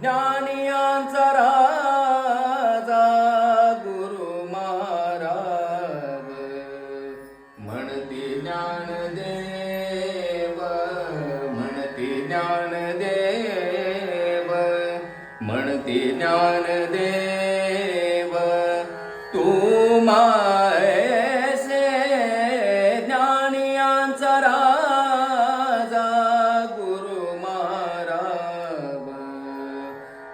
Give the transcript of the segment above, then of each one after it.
ज्ञानियांचा राजा गुरु महाराज म्हणती ज्ञानदेव, म्हणती ज्ञानदेव, म्हणती ज्ञानदेव तू मायसे ज्ञानियांचा राजा गुरु महाराज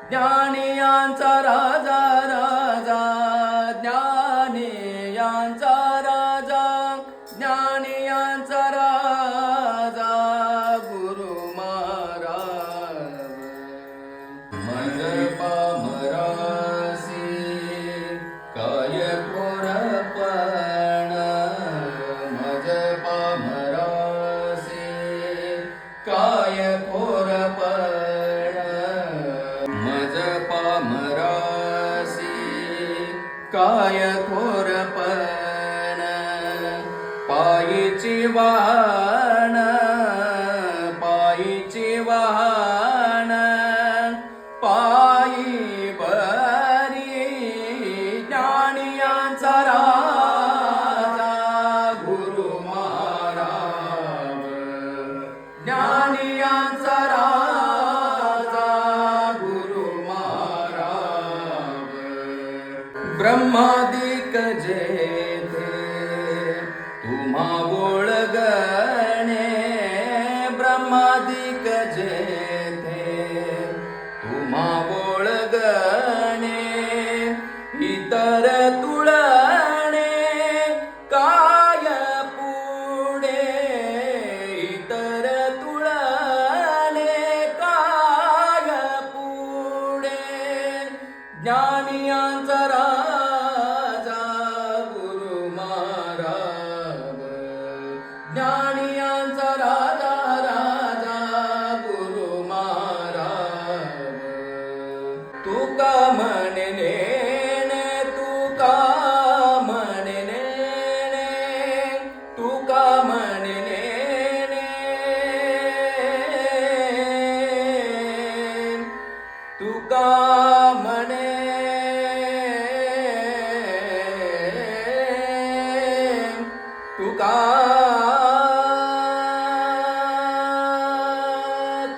ज्ञानियांचा राजा राजा ज्ञानियांचा राजा ज्ञानियांचा राजा गुरु महाराज मज पामरासी काय कोरपण मज पामरासी काय कोरपण मज पामरासी काय कोरपण पायीची वाहन पायीची वाहन पायी बरी ज्ञानियांचा राजा गुरु महाराज ज्ञानियांचा राजा गुरु महाराज ब्रह्मादिक जेथे तुम्हा ओळगणे ब्रह्मादिक जेथे तुम्हा ओळगणे इतर तुळणे काय पुढे इतर तुळणे काय पुढे ज्ञानियांचा राजा गुरु महाराज ज्ञानियांचा राजा राजा गुरु महाराज तुका म्हणणे तुका म्हणणे तुका म्हणणे तुका म्हणे तुका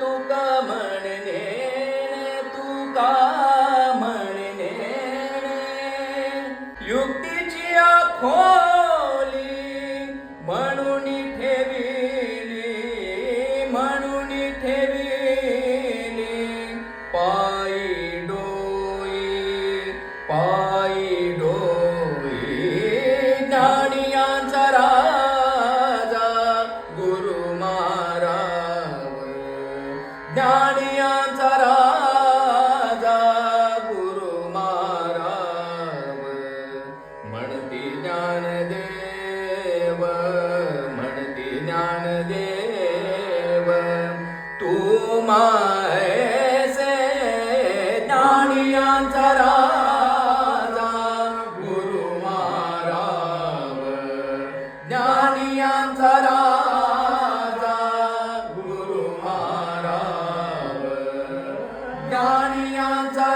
तुका म्हणणे तुका म्हणणे युक्तीची खोली म्हणून ठेविली म्हणून ठेविली पायी डोई ज्ञानियांचा राजा गुरु महाराज ज्ञानियांचा राजा गुरु महाराज म्हणती ज्ञानदेव म्हणती ज्ञानदेव तू मायसे ज्ञानियांचा राजा गुरु महाराज ज्ञानियांचा राजा गुरु महाराज ज्ञानियांचा